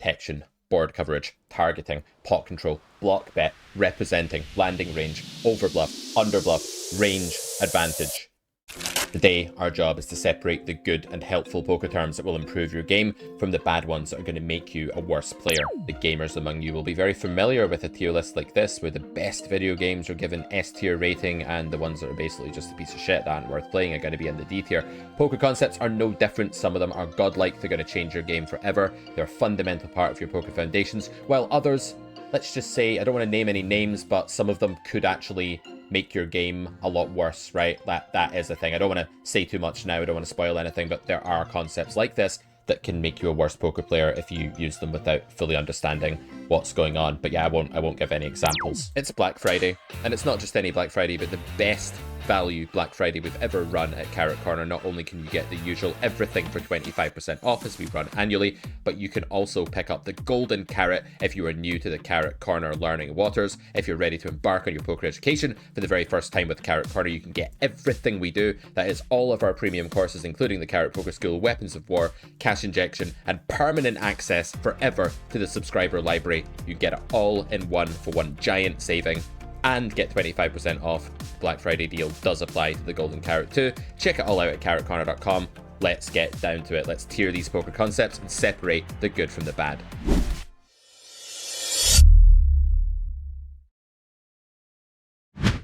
protection, board coverage, targeting, pot control, block bet, representing, landing range, overbluff, underbluff, range, advantage. Today, our job is to separate the good and helpful poker terms that will improve your game from the bad ones that are going to make you a worse player. The gamers among you will be very familiar with a tier list like this, where the best video games are given S tier rating and the ones that are basically just a piece of shit that aren't worth playing are going to be in the D tier. Poker concepts are no different. Some of them are godlike, they're going to change your game forever. They're a fundamental part of your poker foundations, while others, let's just say, I don't want to name any names, but some of them could actually make your game a lot worse, right? That is a thing. I don't want to say too much now, I don't want to spoil anything, but there are concepts like this that can make you a worse poker player if you use them without fully understanding what's going on. But yeah, I won't give any examples. It's Black Friday, and it's not just any Black Friday, but the best value Black Friday we've ever run at Carrot Corner. Not only can you get the usual everything for 25% off as we run annually, but you can also pick up the Golden Carrot if you are new to the Carrot Corner learning waters. If you're ready to embark on your poker education for the very first time with Carrot Corner, you can get everything we do. That is all of our premium courses, including the Carrot Poker School, Weapons of War, Cash Injection, and permanent access forever to the subscriber library. You get it all in one for one giant saving, and get 25% off. Black Friday deal does apply to the Golden Carrot too. Check it all out at carrotcorner.com. Let's get down to it. Let's tier these poker concepts and separate the good from the bad.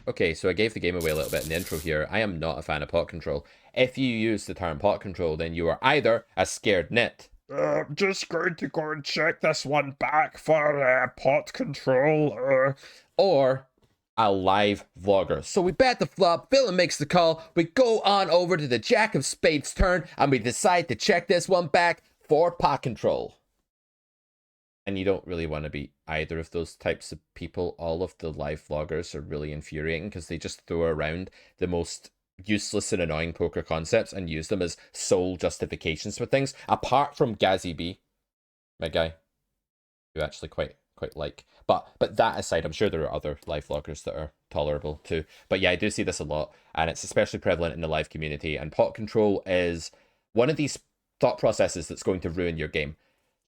Okay, so I gave the game away a little bit in the intro here. I am not a fan of pot control. If you use the term pot control, then you are either a scared nit. I'm just going to go and check this one back for pot control. Or a live vlogger. So we bet the flop, Villain makes the call, we go on over to the Jack of Spades turn, and we decide to check this one back for pot control. And you don't really want to be either of those types of people. All of the live vloggers are really infuriating because they just throw around the most useless and annoying poker concepts and use them as sole justifications for things. Apart from Gazzy B, my guy, who actually quite like. But that aside, I'm sure there are other live vloggers that are tolerable too. But yeah, I do see this a lot, and it's especially prevalent in the live community. And pot control is one of these thought processes that's going to ruin your game.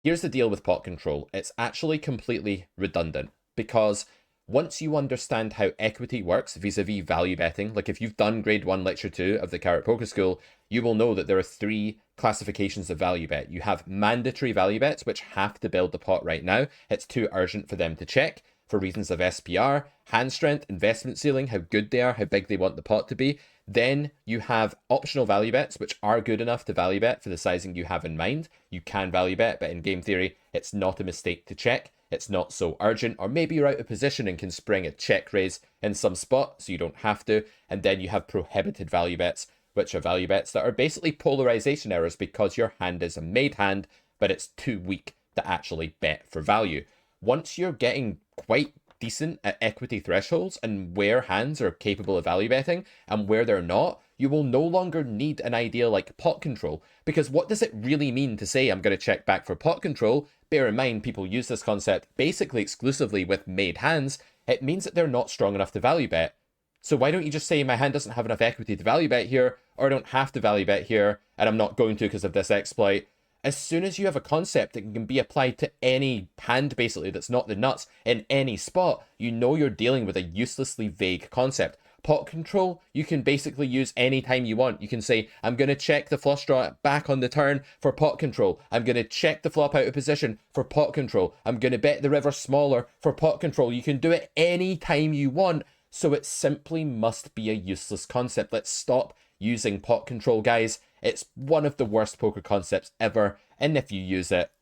Here's the deal with pot control. It's actually completely redundant, because once you understand how equity works vis-a-vis value betting, like if you've done grade 1 lecture 2 of the Carrot Poker School, you will know that there are 3 classifications of value bet. You have mandatory value bets, which have to build the pot right now. It's too urgent for them to check for reasons of SPR, hand strength, investment ceiling, how good they are, how big they want the pot to be. Then you have optional value bets, which are good enough to value bet for the sizing you have in mind. You can value bet, but in game theory, it's not a mistake to check. It's not so urgent, or maybe you're out of position and can spring a check raise in some spot, so you don't have to. And then you have prohibited value bets, which are value bets that are basically polarization errors because your hand is a made hand, but it's too weak to actually bet for value. Once you're getting quite decent at equity thresholds and where hands are capable of value betting and where they're not, you will no longer need an idea like pot control. Because what does it really mean to say I'm going to check back for pot control? Bear in mind, people use this concept basically exclusively with made hands. It means that they're not strong enough to value bet. So why don't you just say my hand doesn't have enough equity to value bet here, or I don't have to value bet here, and I'm not going to because of this exploit. As soon as you have a concept that can be applied to any hand, basically, that's not the nuts in any spot, you know you're dealing with a uselessly vague concept. Pot control, you can basically use any time you want. You can say, I'm going to check the flush draw back on the turn for pot control. I'm going to check the flop out of position for pot control. I'm going to bet the river smaller for pot control. You can do it any time you want. So it simply must be a useless concept. Let's stop using pot control, guys. It's one of the worst poker concepts ever. And if you use it,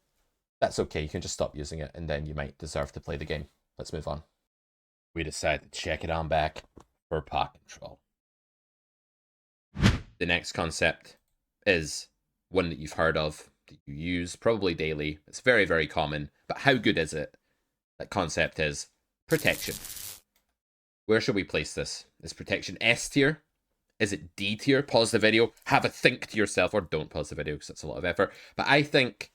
that's okay. You can just stop using it and then you might deserve to play the game. Let's move on. We decide to check it on back for pot control. The next concept is one that you've heard of, that you use probably daily. It's very, very common, but how good is it? That concept is protection. Where should we place this? Is protection S tier? Is it D tier? Pause the video, have a think to yourself, or don't pause the video because it's a lot of effort. But I think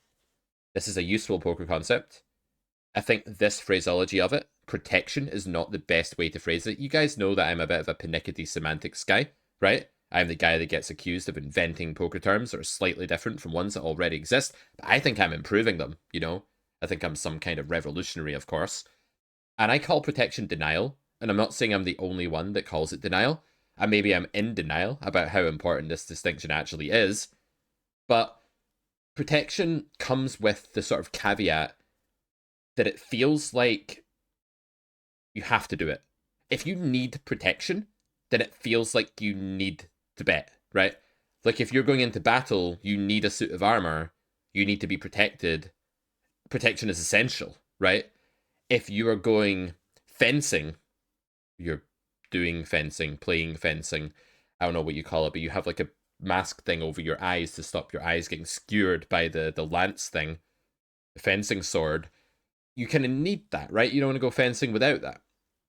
this is a useful poker concept. I think this phraseology of it, protection, is not the best way to phrase it. You guys know that I'm a bit of a pernickety semantics guy, right? I'm the guy that gets accused of inventing poker terms that are slightly different from ones that already exist, but I think I'm improving them, you know? I think I'm some kind of revolutionary, of course. And I call protection denial. And I'm not saying I'm the only one that calls it denial. And maybe I'm in denial about how important this distinction actually is. But protection comes with the sort of caveat that it feels like you have to do it. If you need protection, then it feels like you need to bet, right? Like if you're going into battle, you need a suit of armor, you need to be protected. Protection is essential, right? If you are going fencing, you're doing fencing, playing fencing, I don't know what you call it, but you have like a mask thing over your eyes to stop your eyes getting skewered by the lance thing, the fencing sword. You kind of need that, right? You don't want to go fencing without that.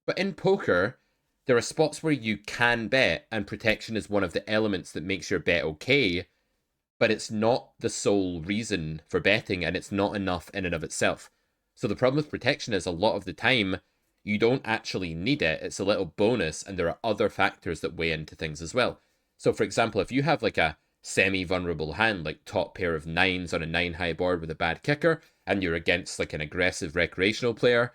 But in poker, there are spots where you can bet, and protection is one of the elements that makes your bet okay, but it's not the sole reason for betting, and it's not enough in and of itself. So the problem with protection is a lot of the time you don't actually need it. It's a little bonus, and there are other factors that weigh into things as well. So for example, if you have like a semi-vulnerable hand, like top pair of nines on a 9-high board with a bad kicker, and you're against like an aggressive recreational player,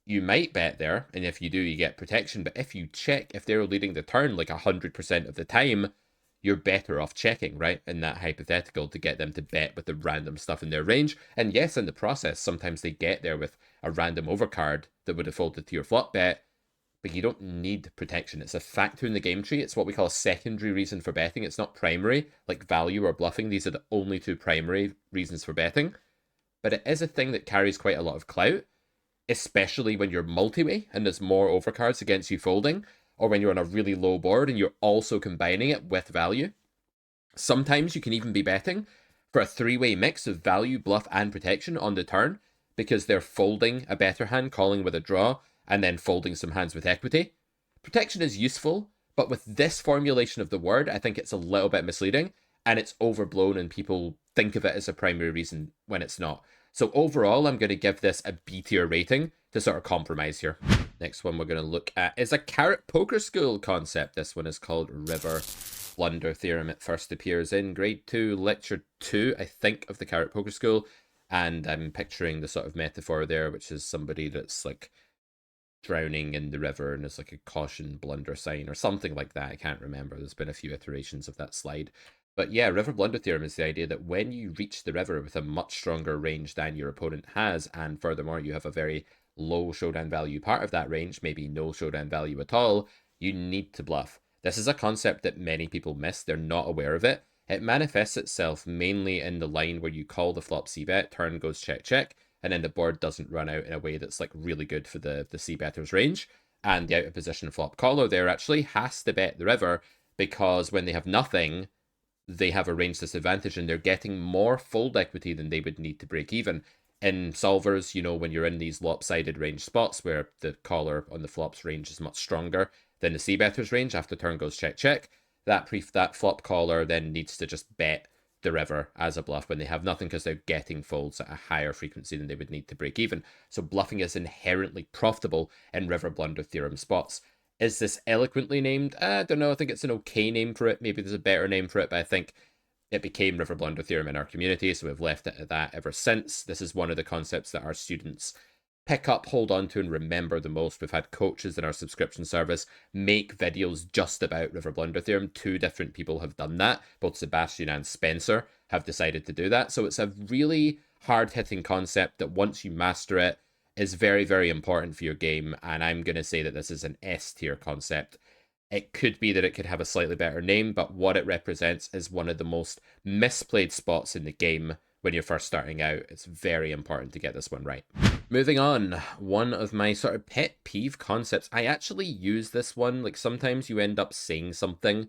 you might bet there, and if you do, you get protection. But if you check, if they're leading the turn like 100% of the time, you're better off checking, right? In that hypothetical, to get them to bet with the random stuff in their range. And yes, in the process, sometimes they get there with a random overcard that would have folded to your flop bet, but you don't need protection. It's a factor in the game tree. It's what we call a secondary reason for betting. It's not primary, like value or bluffing. These are the only two primary reasons for betting. But it is a thing that carries quite a lot of clout, especially when you're multi-way and there's more overcards against you folding, or when you're on a really low board and you're also combining it with value. Sometimes you can even be betting for a three-way mix of value, bluff, and protection on the turn, because they're folding a better hand, calling with a draw, and then folding some hands with equity. Protection is useful, but with this formulation of the word, I think it's a little bit misleading, and it's overblown, and people think of it as a primary reason when it's not. So overall, I'm going to give this a B tier rating to sort of compromise here. Next one we're going to look at is a Carrot Poker School concept. This one is called River Blunder Theorem. It first appears in grade 2, lecture 2, I think, of the Carrot Poker School. And I'm picturing the sort of metaphor there, which is somebody that's like drowning in the river and there's like a caution blunder sign or something like that. I can't remember. There's been a few iterations of that slide. But yeah, River Blunder Theorem is the idea that when you reach the river with a much stronger range than your opponent has, and furthermore, you have a very low showdown value part of that range, maybe no showdown value at all, you need to bluff. This is a concept that many people miss. They're not aware of it. It manifests itself mainly in the line where you call the flop c-bet, turn goes check check, and then the board doesn't run out in a way that's like really good for the c-better's range. And the out of position flop caller there actually has to bet the river, because when they have nothing, they have a range disadvantage and they're getting more fold equity than they would need to break even. In solvers, you know, when you're in these lopsided range spots where the caller on the flop's range is much stronger than the c-better's range after turn goes check check, that flop caller then needs to just bet the river as a bluff when they have nothing, because they're getting folds at a higher frequency than they would need to break even. So bluffing is inherently profitable in River Blunder Theorem spots. Is this eloquently named? I don't know. I think it's an okay name for it. Maybe there's a better name for it, but I think it became River Blunder Theorem in our community, so we've left it at that ever since. This is one of the concepts that our students pick up, hold on to, and remember the most. We've had coaches in our subscription service make videos just about River Blunder Theorem. 2 different people have done that. Both Sebastian and Spencer have decided to do that. So it's a really hard-hitting concept that once you master it, is very, very important for your game, and I'm going to say that this is an S tier concept. It could be that it could have a slightly better name, but what it represents is one of the most misplayed spots in the game when you're first starting out. It's very important to get this one right. Moving on, one of my sort of pet peeve concepts. I actually use this one. Like sometimes you end up saying something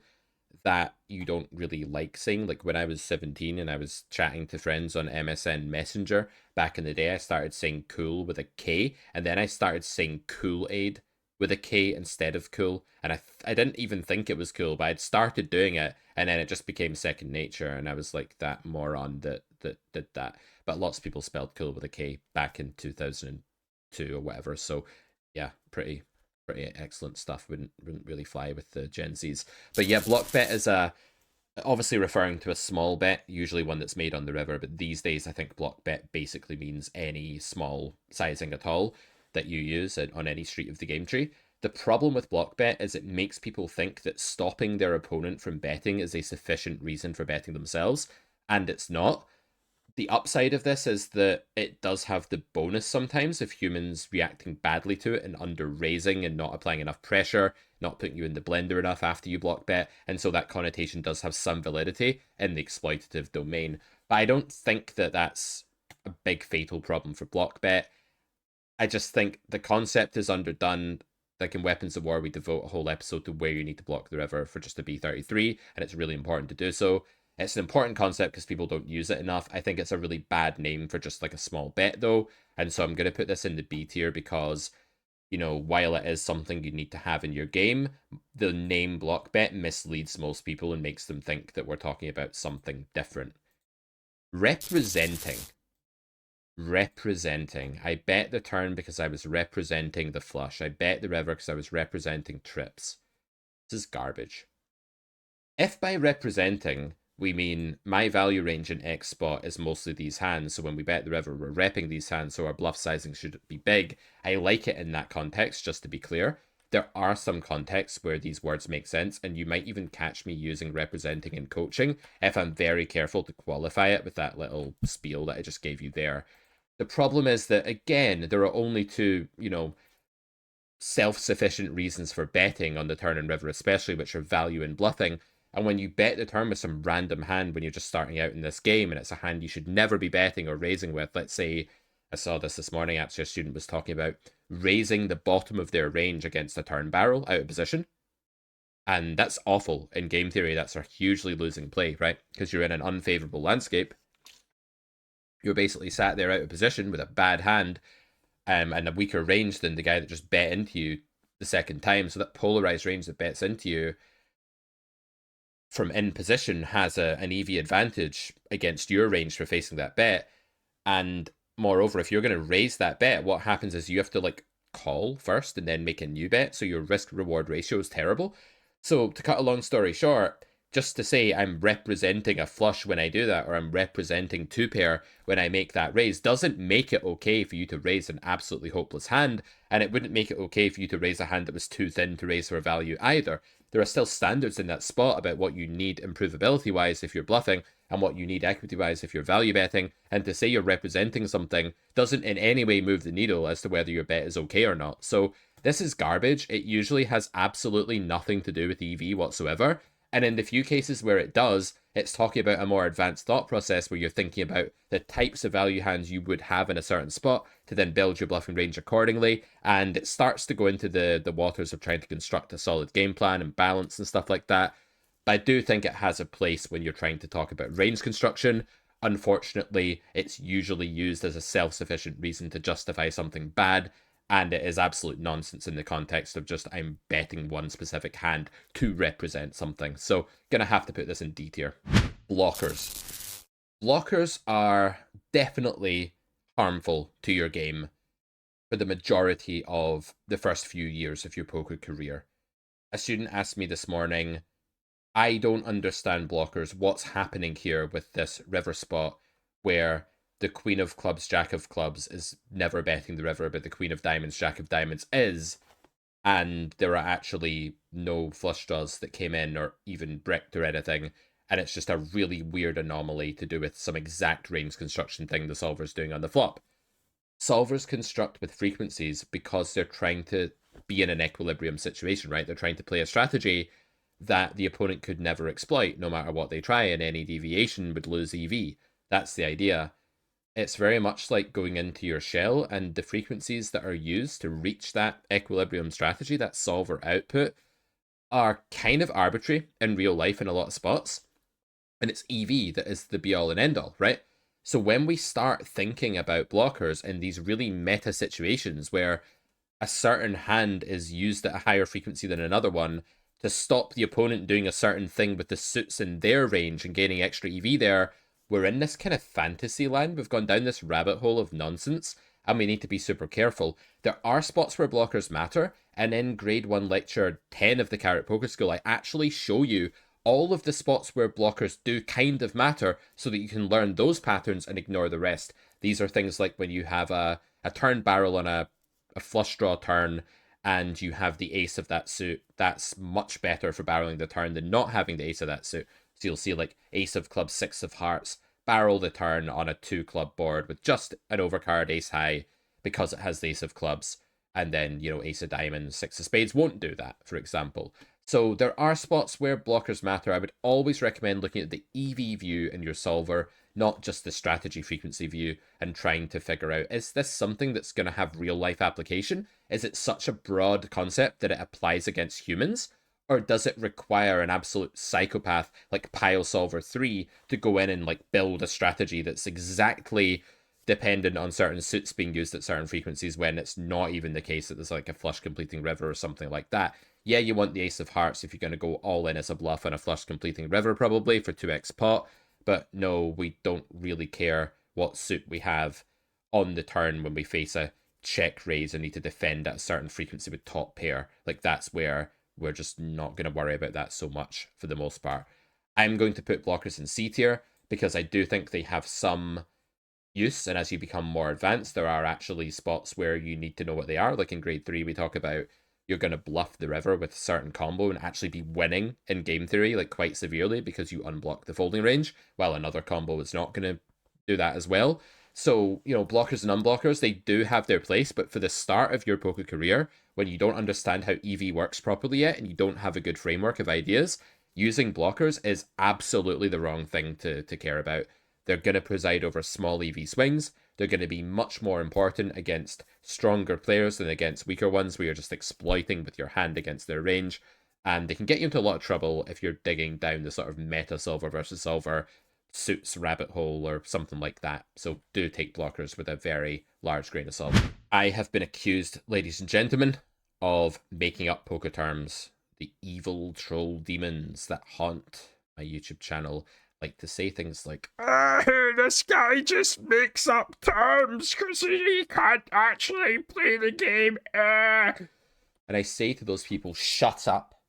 that you don't really like saying. Like when I was 17 and I was chatting to friends on MSN Messenger back in the day, I started saying cool with a K, and then I started saying Kool-Aid with a K instead of cool, and I didn't even think it was cool, but I'd started doing it, and then it just became second nature, and I was like that moron that did that. But lots of people spelled cool with a K back in 2002 or whatever. So yeah, pretty excellent stuff. Wouldn't really fly with the Gen Zs. But yeah, block bet is a Obviously referring to a small bet, usually one that's made on the river, but these days I think block bet basically means any small sizing at all that you use on any street of the game tree. The problem with block bet is it makes people think that stopping their opponent from betting is a sufficient reason for betting themselves, and it's not. The upside of this is that it does have the bonus sometimes of humans reacting badly to it and under raising and not applying enough pressure, not putting you in the blender enough after you block bet, and so that connotation does have some validity in the exploitative domain. But I don't think that that's a big fatal problem for block bet. I just think the concept is underdone. Like in Weapons of War, we devote a whole episode to where you need to block the river for just a B33, and it's really important to do so. It's an important concept because people don't use it enough. I think it's a really bad name for just like a small bet, though. And so I'm going to put this in the B tier because, while it is something you need to have in your game, the name block bet misleads most people and makes them think that we're talking about something different. Representing. I bet the turn because I was representing the flush. I bet the river because I was representing trips. This is garbage. If by representing we mean my value range in X spot is mostly these hands, so when we bet the river, we're repping these hands, so our bluff sizing should be big. I like it in that context, just to be clear. There are some contexts where these words make sense, and you might even catch me using representing in coaching if I'm very careful to qualify it with that little spiel that I just gave you there. The problem is that, again, there are only two, self-sufficient reasons for betting on the turn and river, especially, which are value and bluffing. And when you bet the turn with some random hand when you're just starting out in this game, and it's a hand you should never be betting or raising with, let's say, I saw this morning, actually, a student was talking about raising the bottom of their range against a turn barrel out of position. And that's awful in game theory. That's a hugely losing play, right? Because you're in an unfavorable landscape. You're basically sat there out of position with a bad hand and a weaker range than the guy that just bet into you the second time. So that polarized range that bets into you from in position has an EV advantage against your range for facing that bet. And moreover, if you're going to raise that bet, what happens is you have to like call first and then make a new bet. So your risk reward ratio is terrible. So to cut a long story short, just to say I'm representing a flush when I do that, or I'm representing two pair when I make that raise, doesn't make it okay for you to raise an absolutely hopeless hand, and it wouldn't make it okay for you to raise a hand that was too thin to raise for value either. There are still standards in that spot about what you need improvability-wise if you're bluffing, and what you need equity-wise if you're value betting, and to say you're representing something doesn't in any way move the needle as to whether your bet is okay or not. So this is garbage. It usually has absolutely nothing to do with EV whatsoever. And in the few cases where it does, it's talking about a more advanced thought process where you're thinking about the types of value hands you would have in a certain spot to then build your bluffing range accordingly. And it starts to go into the waters of trying to construct a solid game plan and balance and stuff like that. But I do think it has a place when you're trying to talk about range construction. Unfortunately, it's usually used as a self-sufficient reason to justify something bad, and it is absolute nonsense in the context of just I'm betting one specific hand to represent something. So gonna have to put this in D tier. Blockers. Blockers are definitely harmful to your game for the majority of the first few years of your poker career. A student asked me this morning, I don't understand blockers. What's happening here with this river spot where the Queen of Clubs, Jack of Clubs is never betting the river, but the Queen of Diamonds, Jack of Diamonds is, and there are actually no flush draws that came in or even bricked or anything, and it's just a really weird anomaly to do with some exact range construction thing the solver's doing on the flop. Solvers construct with frequencies because they're trying to be in an equilibrium situation, right? They're trying to play a strategy that the opponent could never exploit, no matter what they try, and any deviation would lose EV. That's the idea. It's very much like going into your shell, and the frequencies that are used to reach that equilibrium strategy, that solver output, are kind of arbitrary in real life in a lot of spots. And it's EV that is the be all and end all, right? So when we start thinking about blockers in these really meta situations where a certain hand is used at a higher frequency than another one to stop the opponent doing a certain thing with the suits in their range and gaining extra EV there, we're in this kind of fantasy land. We've gone down this rabbit hole of nonsense, and we need to be super careful. There are spots where blockers matter, and in grade 1 lecture 10 of the Carrot Poker School, I actually show you all of the spots where blockers do kind of matter so that you can learn those patterns and ignore the rest. These are things like when you have a turn barrel on a flush draw turn and you have the ace of that suit. That's much better for barreling the turn than not having the ace of that suit. So you'll see like ace of clubs, 6 of hearts, barrel the turn on a 2 club board with just an overcard ace high because it has the ace of clubs. And then, ace of diamonds, 6 of spades won't do that, for example. So there are spots where blockers matter. I would always recommend looking at the EV view in your solver, not just the strategy frequency view, and trying to figure out, is this something that's going to have real life application? Is it such a broad concept that it applies against humans? Or does it require an absolute psychopath like Pile Solver 3 to go in and like build a strategy that's exactly dependent on certain suits being used at certain frequencies when it's not even the case that there's like a flush completing river or something like that? Yeah, you want the ace of hearts if you're going to go all in as a bluff on a flush completing river probably for 2x pot, but no, we don't really care what suit we have on the turn when we face a check raise and need to defend at a certain frequency with top pair. Like that's where we're just not going to worry about that so much for the most part. I'm going to put blockers in C tier because I do think they have some use, and as you become more advanced, there are actually spots where you need to know what they are. Like in grade 3, we talk about you're going to bluff the river with a certain combo and actually be winning in game theory, like quite severely, because you unblock the folding range, while another combo is not going to do that as well. So, blockers and unblockers, they do have their place, but for the start of your poker career, when you don't understand how EV works properly yet, and you don't have a good framework of ideas, using blockers is absolutely the wrong thing to care about. They're going to preside over small EV swings. They're going to be much more important against stronger players than against weaker ones where you're just exploiting with your hand against their range. And they can get you into a lot of trouble if you're digging down the sort of meta solver versus solver suits rabbit hole or something like that. So do take blockers with a very large grain of salt. I have been accused, ladies and gentlemen, of making up poker terms. The evil troll demons that haunt my YouTube channel like to say things like, this guy just makes up terms because he can't actually play the game. And I say to those people, shut up.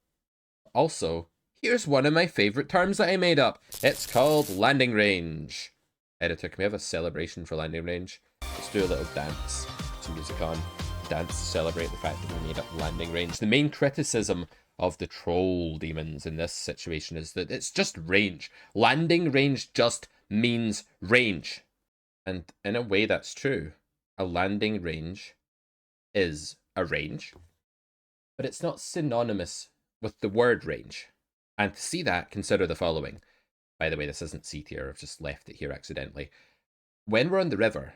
Also, here's one of my favorite terms that I made up. It's called landing range. Editor, can we have a celebration for landing range? Let's do a little dance. Some music on. Dance to celebrate the fact that we made up landing range. The main criticism of the troll demons in this situation is that it's just range. Landing range just means range. And in a way that's true. A landing range is a range, but it's not synonymous with the word range. And to see that, consider the following. By the way, this isn't C tier, I've just left it here accidentally. When we're on the river,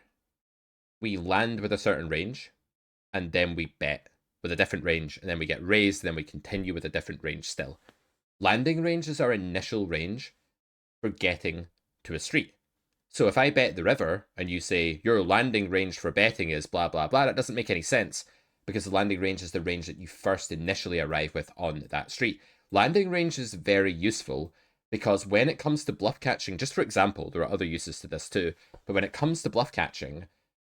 we land with a certain range, and then we bet with a different range, and then we get raised, and then we continue with a different range still. Landing range is our initial range for getting to a street. So if I bet the river, and you say, your landing range for betting is blah, blah, blah, that doesn't make any sense, because the landing range is the range that you first initially arrive with on that street. Landing range is very useful, because when it comes to bluff catching, just for example, there are other uses to this too, but when it comes to bluff catching,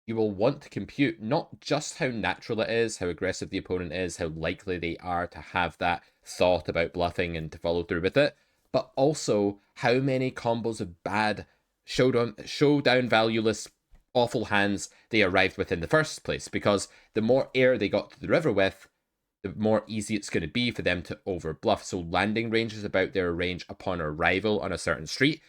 you will want to compute not just how natural it is, how aggressive the opponent is, how likely they are to have that thought about bluffing and to follow through with it, but also how many combos of bad showdown valueless awful hands they arrived with in the first place, because the more air they got to the river with, the more easy it's going to be for them to over bluff. So landing range is about their range upon arrival on a certain street.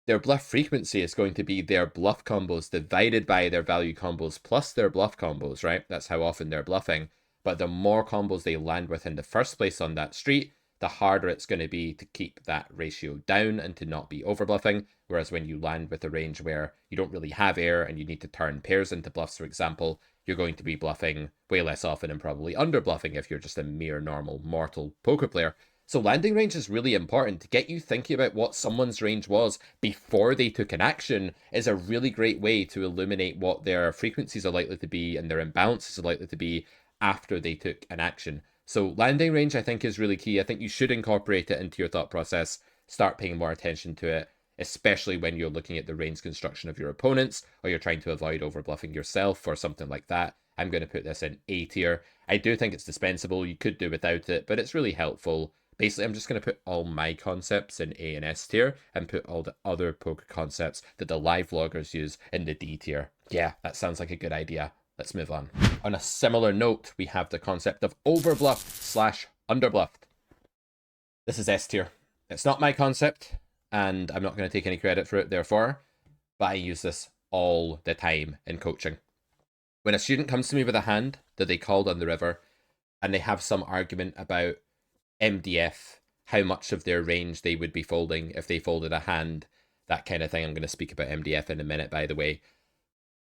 Their bluff frequency is going to be their bluff combos divided by their value combos plus their bluff combos, right? That's how often they're bluffing. But the more combos they land with in the first place on that street, the harder it's going to be to keep that ratio down and to not be over bluffing. Whereas when you land with a range where you don't really have air and you need to turn pairs into bluffs, for example, you're going to be bluffing way less often and probably under bluffing if you're just a mere normal mortal poker player. So landing range is really important. To get you thinking about what someone's range was before they took an action is a really great way to illuminate what their frequencies are likely to be and their imbalances are likely to be after they took an action. So landing range, I think, is really key. I think you should incorporate it into your thought process, start paying more attention to it, especially when you're looking at the range construction of your opponents or you're trying to avoid overbluffing yourself or something like that. I'm going to put this in A tier. I do think it's dispensable. You could do without it, but it's really helpful Basically, I'm just going to put all my concepts in A and S tier and put all the other poker concepts that the live vloggers use in the D tier. Yeah, that sounds like a good idea. Let's move on. On a similar note, we have the concept of overbluffed / underbluffed. This is S tier. It's not my concept, and I'm not going to take any credit for it, therefore, but I use this all the time in coaching. When a student comes to me with a hand that they called on the river, and they have some argument about MDF, how much of their range they would be folding if they folded a hand, that kind of thing. I'm going to speak about MDF in a minute, by the way.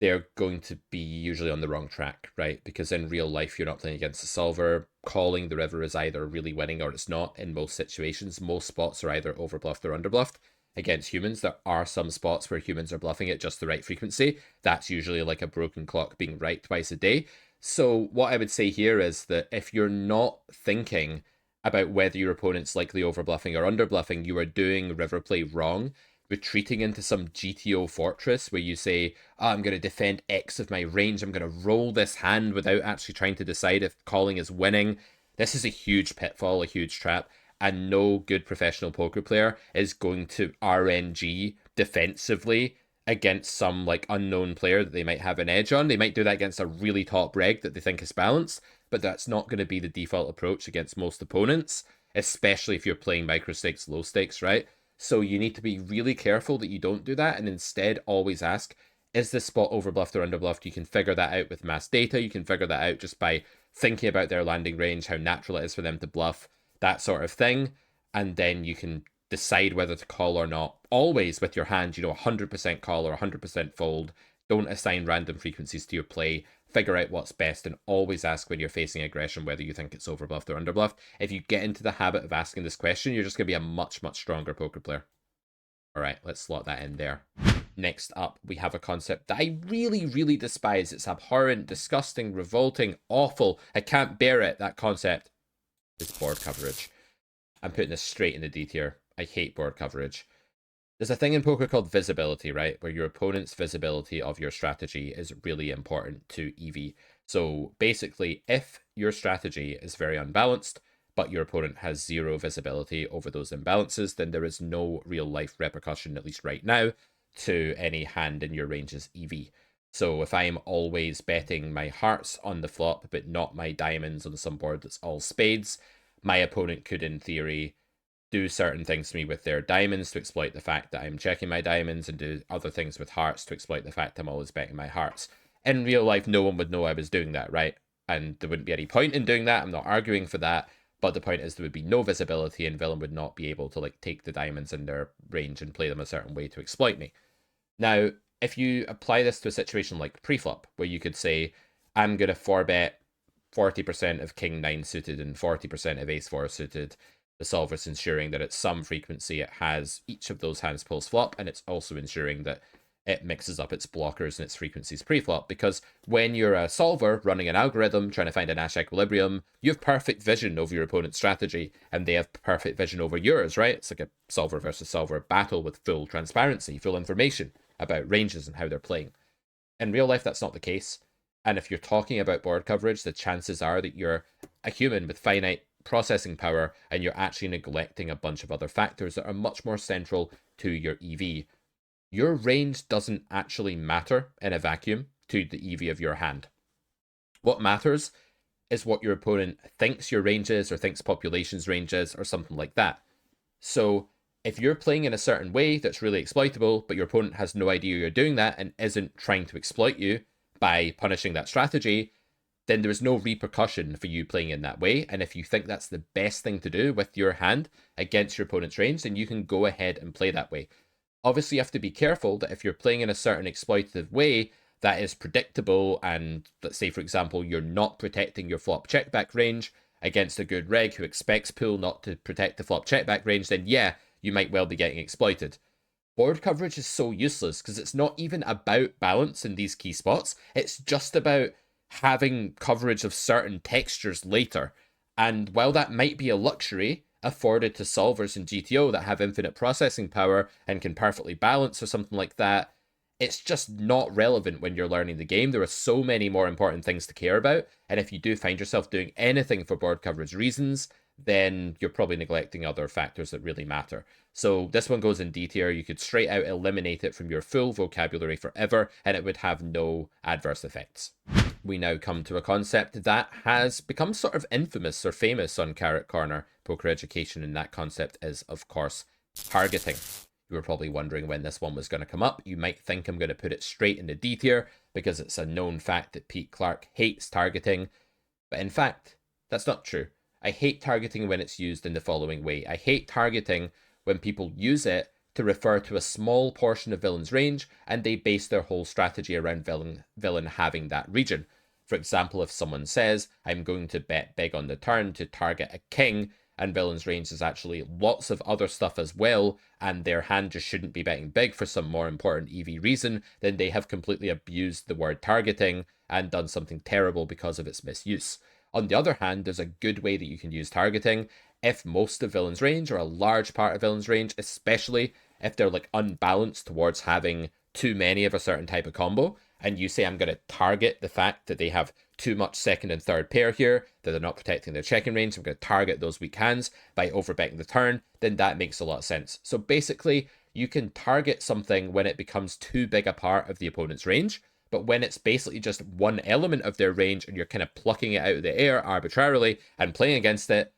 They're going to be usually on the wrong track, right? Because in real life, you're not playing against a solver. Calling the river is either really winning or it's not in most situations. Most spots are either overbluffed or underbluffed. Against humans, there are some spots where humans are bluffing at just the right frequency. That's usually like a broken clock being right twice a day. So what I would say here is that if you're not thinking about whether your opponent's likely overbluffing or underbluffing, you are doing river play wrong. Retreating into some GTO fortress where you say, oh, I'm going to defend X of my range, I'm going to roll this hand without actually trying to decide if calling is winning. This is a huge pitfall, a huge trap, and no good professional poker player is going to RNG defensively against some like unknown player that they might have an edge on. They might do that against a really top reg that they think is balanced, but that's not going to be the default approach against most opponents, especially if you're playing micro stakes, low stakes, right? So you need to be really careful that you don't do that, and instead always ask, is this spot overbluffed or underbluffed? You can figure that out with mass data. You can figure that out just by thinking about their landing range, how natural it is for them to bluff, that sort of thing. And then you can decide whether to call or not. Always with your hand, 100% call or 100% fold. Don't assign random frequencies to your play. Figure out what's best, and always ask when you're facing aggression whether you think it's overbluffed or underbluffed. If you get into the habit of asking this question, you're just going to be a much, much stronger poker player. All right, let's slot that in there. Next up, we have a concept that I really, really despise. It's abhorrent, disgusting, revolting, awful. I can't bear it. That concept is board coverage. I'm putting this straight in the D tier. I hate board coverage. There's a thing in poker called visibility, right? Where your opponent's visibility of your strategy is really important to EV. So basically, if your strategy is very unbalanced, but your opponent has zero visibility over those imbalances, then there is no real life repercussion, at least right now, to any hand in your range's EV. So if I'm always betting my hearts on the flop, but not my diamonds on some board that's all spades, my opponent could, in theory, do certain things to me with their diamonds to exploit the fact that I'm checking my diamonds, and do other things with hearts to exploit the fact I'm always betting my hearts. In real life, no one would know I was doing that, right? And there wouldn't be any point in doing that. I'm not arguing for that. But the point is there would be no visibility, and villain would not be able to take the diamonds in their range and play them a certain way to exploit me. Now, if you apply this to a situation like preflop, where you could say, I'm going to 4-bet 40% of king 9 suited and 40% of ace 4 suited, the solver's ensuring that at some frequency it has each of those hands pulls flop, and it's also ensuring that it mixes up its blockers and its frequencies pre-flop, because when you're a solver running an algorithm trying to find a Nash equilibrium, you have perfect vision over your opponent's strategy, and they have perfect vision over yours, right? It's like a solver versus solver battle with full transparency, full information about ranges and how they're playing. In real life, that's not the case. And if you're talking about board coverage, the chances are that you're a human with finite processing power, and you're actually neglecting a bunch of other factors that are much more central to your EV. Your range doesn't actually matter in a vacuum to the EV of your hand. What matters is what your opponent thinks your range is, or thinks population's range is, or something like that. So if you're playing in a certain way that's really exploitable, but your opponent has no idea you're doing that and isn't trying to exploit you by punishing that strategy, then there is no repercussion for you playing in that way. And if you think that's the best thing to do with your hand against your opponent's range, then you can go ahead and play that way. Obviously, you have to be careful that if you're playing in a certain exploitative way that is predictable, and let's say, for example, you're not protecting your flop checkback range against a good reg who expects pool not to protect the flop checkback range, then yeah, you might well be getting exploited. Board coverage is so useless because it's not even about balance in these key spots. It's just about having coverage of certain textures later. And while that might be a luxury afforded to solvers in GTO that have infinite processing power and can perfectly balance or something like that, it's just not relevant when you're learning the game. There are so many more important things to care about. And if you do find yourself doing anything for board coverage reasons, then you're probably neglecting other factors that really matter. So this one goes in D tier. You could straight out eliminate it from your full vocabulary forever, and it would have no adverse effects. We now come to a concept that has become sort of infamous or famous on Carrot Corner Poker Education, and that concept is, of course, targeting. You were probably wondering when this one was going to come up. You might think I'm going to put it straight into D tier because it's a known fact that Pete Clark hates targeting. But in fact, that's not true. I hate targeting when it's used in the following way. I hate targeting when people use it to refer to a small portion of villain's range and they base their whole strategy around villain having that region. For example, if someone says, I'm going to bet big on the turn to target a king, and villain's range is actually lots of other stuff as well, and their hand just shouldn't be betting big for some more important EV reason, then they have completely abused the word targeting and done something terrible because of its misuse. On the other hand, there's a good way that you can use targeting if most of villain's range, or a large part of villain's range, especially if they're like unbalanced towards having too many of a certain type of combo, and you say I'm going to target the fact that they have too much second and third pair here, that they're not protecting their checking range, I'm going to target those weak hands by overbetting the turn, then that makes a lot of sense. So basically, you can target something when it becomes too big a part of the opponent's range, but when it's basically just one element of their range and you're kind of plucking it out of the air arbitrarily and playing against it,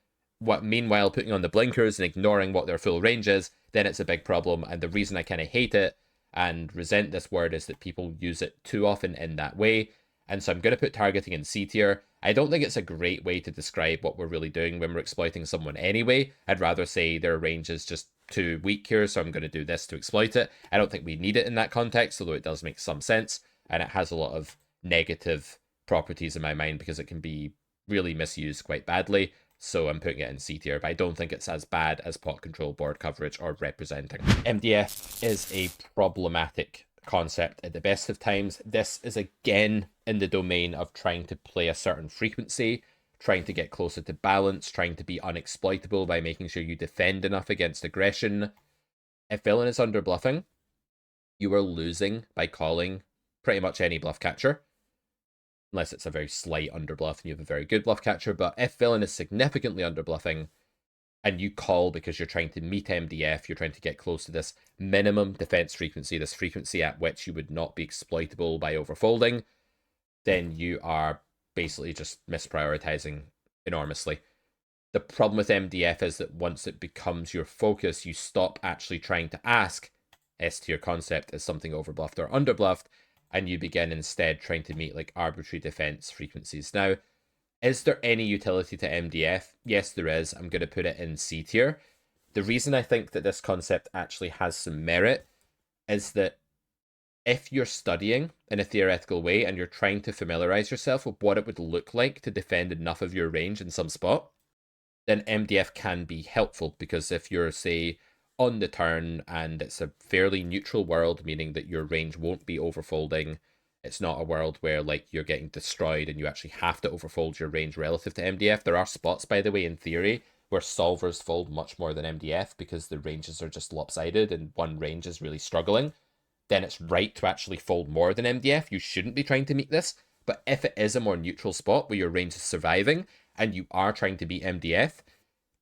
meanwhile putting on the blinkers and ignoring what their full range is, then it's a big problem. And the reason I kind of hate it and resent this word is that people use it too often in that way. And so I'm going to put targeting in C tier. I don't think it's a great way to describe what we're really doing when we're exploiting someone anyway. I'd rather say their range is just too weak here, so I'm going to do this to exploit it. I don't think we need it in that context, although it does make some sense. And it has a lot of negative properties in my mind because it can be really misused quite badly. So I'm putting it in C tier, but I don't think it's as bad as pot control, board coverage, or representing. MDF is a problematic concept at the best of times. This is again in the domain of trying to play a certain frequency, trying to get closer to balance, trying to be unexploitable by making sure you defend enough against aggression. If villain is under bluffing, you are losing by calling pretty much any bluff catcher, unless it's a very slight underbluff and you have a very good bluff catcher. But if villain is significantly underbluffing and you call because you're trying to meet MDF, you're trying to get close to this minimum defense frequency, this frequency at which you would not be exploitable by overfolding, then you are basically just misprioritizing enormously. The problem with MDF is that once it becomes your focus, you stop actually trying to ask S tier concept is something overbluffed or underbluffed, and you begin instead trying to meet like arbitrary defense frequencies. Now, is there any utility to MDF? Yes, there is. I'm going to put it in C tier. The reason I think that this concept actually has some merit is that if you're studying in a theoretical way and you're trying to familiarize yourself with what it would look like to defend enough of your range in some spot, then MDF can be helpful, because if you're, say, on the turn and it's a fairly neutral world, meaning that your range won't be overfolding, it's not a world where like you're getting destroyed and you actually have to overfold your range relative to MDF. There are spots, by the way, in theory where solvers fold much more than MDF because the ranges are just lopsided and one range is really struggling. Then it's right to actually fold more than MDF. You shouldn't be trying to meet this. But if it is a more neutral spot where your range is surviving and you are trying to beat MDF,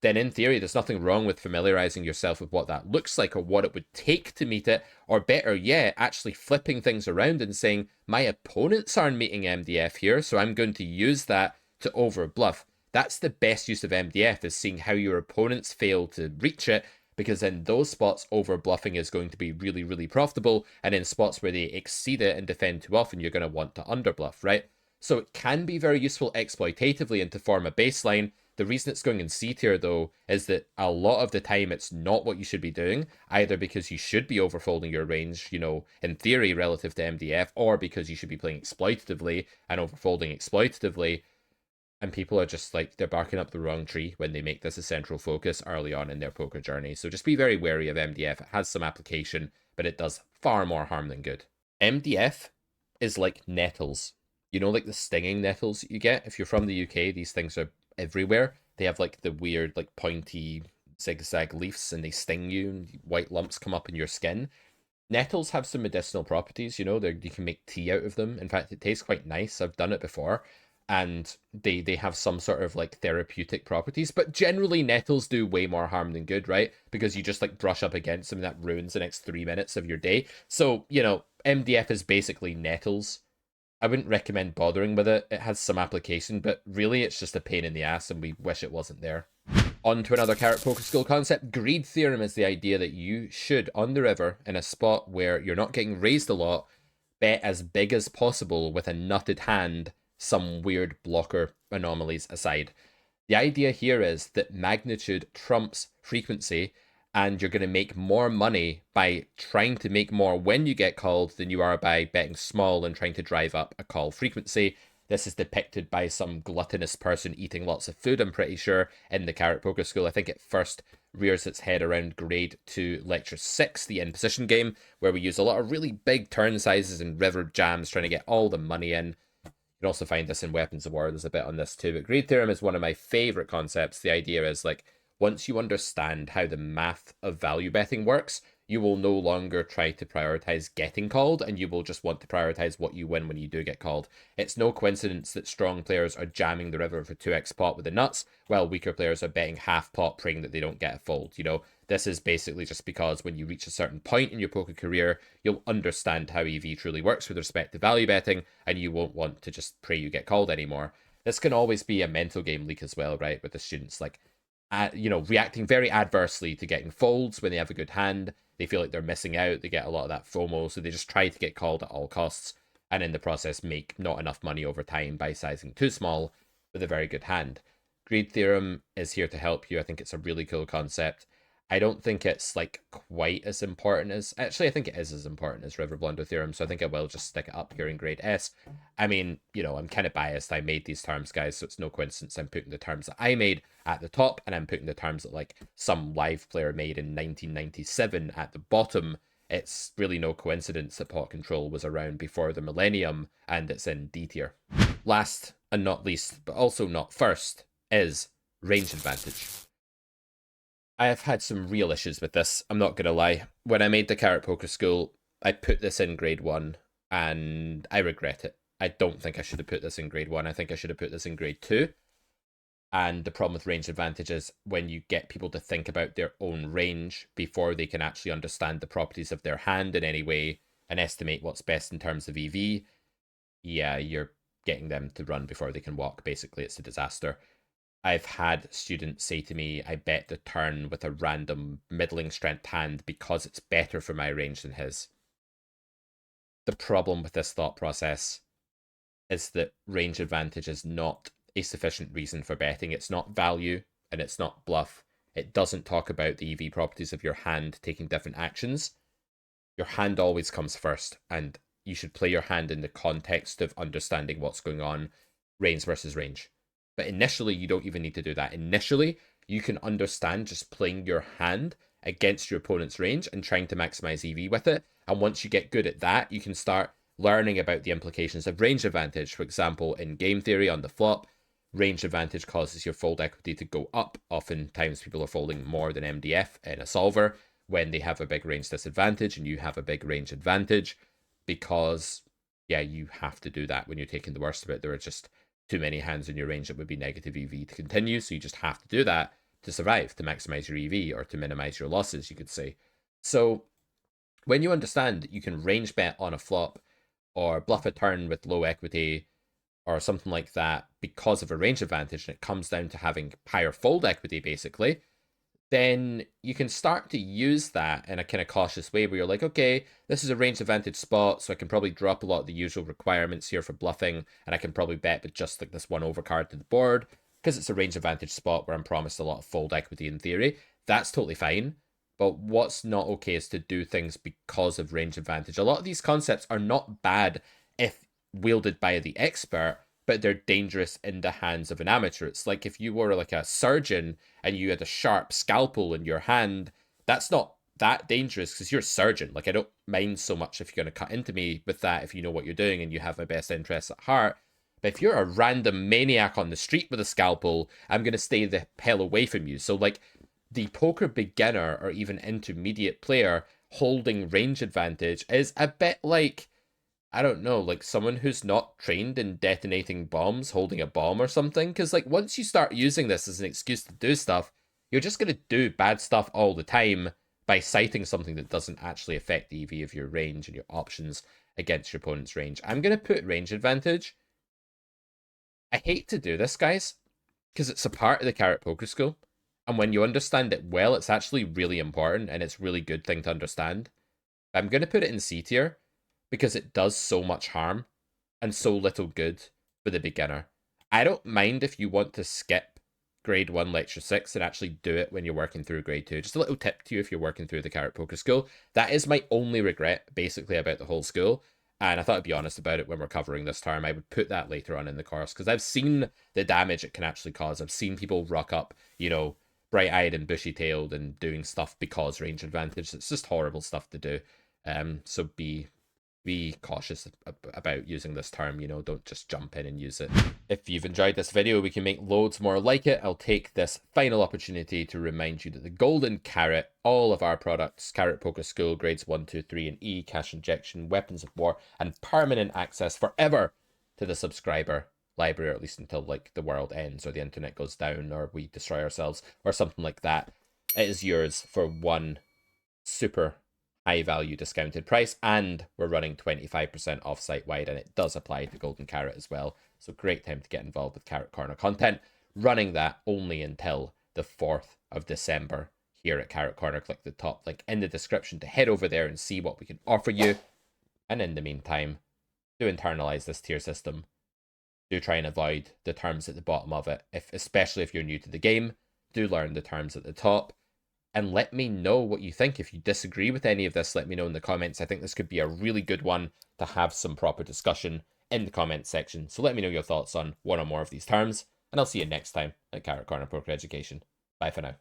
then in theory, there's nothing wrong with familiarizing yourself with what that looks like or what it would take to meet it, or better yet, actually flipping things around and saying, my opponents aren't meeting MDF here, so I'm going to use that to overbluff. That's the best use of MDF, is seeing how your opponents fail to reach it, because in those spots, overbluffing is going to be really, really profitable, and in spots where they exceed it and defend too often, you're going to want to underbluff, right? So it can be very useful exploitatively and to form a baseline. The reason it's going in C tier, though, is that a lot of the time it's not what you should be doing, either because you should be overfolding your range, you know, in theory relative to MDF, or because you should be playing exploitatively and overfolding exploitatively. And people are just like, they're barking up the wrong tree when they make this a central focus early on in their poker journey. So just be very wary of MDF. It has some application, but it does far more harm than good. MDF is like nettles. You know, like the stinging nettles that you get? If you're from the UK, these things are everywhere. They have like the weird, like pointy zigzag leaves and they sting you and white lumps come up in your skin. Nettles have some medicinal properties, you know, you can make tea out of them. In fact, it tastes quite nice. I've done it before. and they have some sort of like therapeutic properties, but generally nettles do way more harm than good, right? Because you just like brush up against them, that ruins the next 3 minutes of your day. So, MDF is basically nettles. I wouldn't recommend bothering with it. It has some application, but really it's just a pain in the ass, and we wish it wasn't there. On to another Carrot Poker School concept. Greed theorem is the idea that you should, on the river, in a spot where you're not getting raised a lot, bet as big as possible with a nutted hand, some weird blocker anomalies aside. The idea here is that magnitude trumps frequency, and you're going to make more money by trying to make more when you get called than you are by betting small and trying to drive up a call frequency. This is depicted by some gluttonous person eating lots of food, I'm pretty sure, in the Carrot Poker School. I think it first rears its head around grade 2 lecture 6, the in position game, where we use a lot of really big turn sizes and river jams trying to get all the money in. You can also find this in Weapons of War. There's a bit on this too. But greed theorem is one of my favorite concepts. The idea is like, once you understand how the math of value betting works, you will no longer try to prioritize getting called, and you will just want to prioritize what you win when you do get called. It's no coincidence that strong players are jamming the river for 2x pot with the nuts, while weaker players are betting half pot, praying that they don't get a fold. This is basically just because when you reach a certain point in your poker career, you'll understand how EV truly works with respect to value betting, and you won't want to just pray you get called anymore. This can always be a mental game leak as well, right? With the students, like, reacting very adversely to getting folds when they have a good hand. They feel like they're missing out. They get a lot of that FOMO, so they just try to get called at all costs, and in the process make not enough money over time by sizing too small with a very good hand. Greed theorem is here to help you. I think it's a really cool concept. I don't think it's like quite as important as, actually I think it is as important as River Blunder theorem, so I think I will just stick it up here in grade S. I mean, I'm kind of biased. I made these terms, guys, so it's no coincidence I'm putting the terms that I made at the top, and I'm putting the terms that like some live player made in 1997 at the bottom. It's really no coincidence that pot control was around before the millennium, and it's in D tier. Last and not least, but also not first, is range advantage. I have had some real issues with this, I'm not going to lie. When I made the Carrot Poker School, I put this in grade 1, and I regret it. I don't think I should have put this in grade 1. I think I should have put this in grade 2. And the problem with range advantage is when you get people to think about their own range before they can actually understand the properties of their hand in any way and estimate what's best in terms of EV, yeah, you're getting them to run before they can walk. Basically, it's a disaster. I've had students say to me, I bet the turn with a random middling strength hand because it's better for my range than his. The problem with this thought process is that range advantage is not a sufficient reason for betting. It's not value and it's not bluff. It doesn't talk about the EV properties of your hand taking different actions. Your hand always comes first, and you should play your hand in the context of understanding what's going on, range versus range. But initially, you don't even need to do that. Initially, you can understand just playing your hand against your opponent's range and trying to maximize EV with it. And once you get good at that, you can start learning about the implications of range advantage. For example, in game theory on the flop, range advantage causes your fold equity to go up. Oftentimes, people are folding more than MDF in a solver when they have a big range disadvantage and you have a big range advantage, because, yeah, you have to do that when you're taking the worst of it. There are just too many hands in your range that would be negative EV to continue, so you just have to do that to survive, to maximize your EV, or to minimize your losses, you could say. So when you understand that you can range bet on a flop or bluff a turn with low equity or something like that because of a range advantage, and it comes down to having higher fold equity basically, then you can start to use that in a kind of cautious way where you're like, okay, this is a range advantage spot, so I can probably drop a lot of the usual requirements here for bluffing, and I can probably bet with just like this one overcard to the board, because it's a range advantage spot where I'm promised a lot of fold equity in theory. That's totally fine. But what's not okay is to do things because of range advantage. A lot of these concepts are not bad if wielded by the expert, but they're dangerous in the hands of an amateur. It's like if you were like a surgeon and you had a sharp scalpel in your hand, that's not that dangerous because you're a surgeon. Like, I don't mind so much if you're going to cut into me with that if you know what you're doing and you have my best interests at heart. But if you're a random maniac on the street with a scalpel, I'm going to stay the hell away from you. So, like, the poker beginner or even intermediate player holding range advantage is a bit like I don't know, like someone who's not trained in detonating bombs, holding a bomb or something. Because like once you start using this as an excuse to do stuff, you're just going to do bad stuff all the time by citing something that doesn't actually affect the EV of your range and your options against your opponent's range. I'm going to put range advantage. I hate to do this, guys, because it's a part of the Carrot Poker School. And when you understand it well, it's actually really important and it's a really good thing to understand. I'm going to put it in C tier because it does so much harm and so little good for the beginner. I don't mind if you want to skip grade 1 lecture 6 and actually do it when you're working through grade 2. Just a little tip to you if you're working through the Carrot Poker School. That is my only regret basically about the whole school. And I thought I'd be honest about it when we're covering this term. I would put that later on in the course because I've seen the damage it can actually cause. I've seen people rock up, you know, bright-eyed and bushy-tailed and doing stuff because range advantage. It's just horrible stuff to do. So be cautious about using this term, you know, don't just jump in and use it. If you've enjoyed this video, we can make loads more like it. I'll take this final opportunity to remind you that the Golden Carrot, all of our products, Carrot Poker School, grades 1, 2, 3, and E, cash injection, weapons of war, and permanent access forever to the subscriber library, or at least until like the world ends or the internet goes down or we destroy ourselves or something like that. It is yours for one super high value discounted price, and we're running 25% off site wide, and it does apply to Golden Carrot as well. So great time to get involved with Carrot Corner content. Running that only until the 4th of December here at Carrot Corner. Click the top link in the description to head over there and see what we can offer you. And in the meantime, do internalize this tier system. Do try and avoid the terms at the bottom of it, especially if you're new to the game. Do learn the terms at the top. And let me know what you think. If you disagree with any of this, let me know in the comments. I think this could be a really good one to have some proper discussion in the comments section. So let me know your thoughts on one or more of these terms. And I'll see you next time at Carrot Corner Poker Education. Bye for now.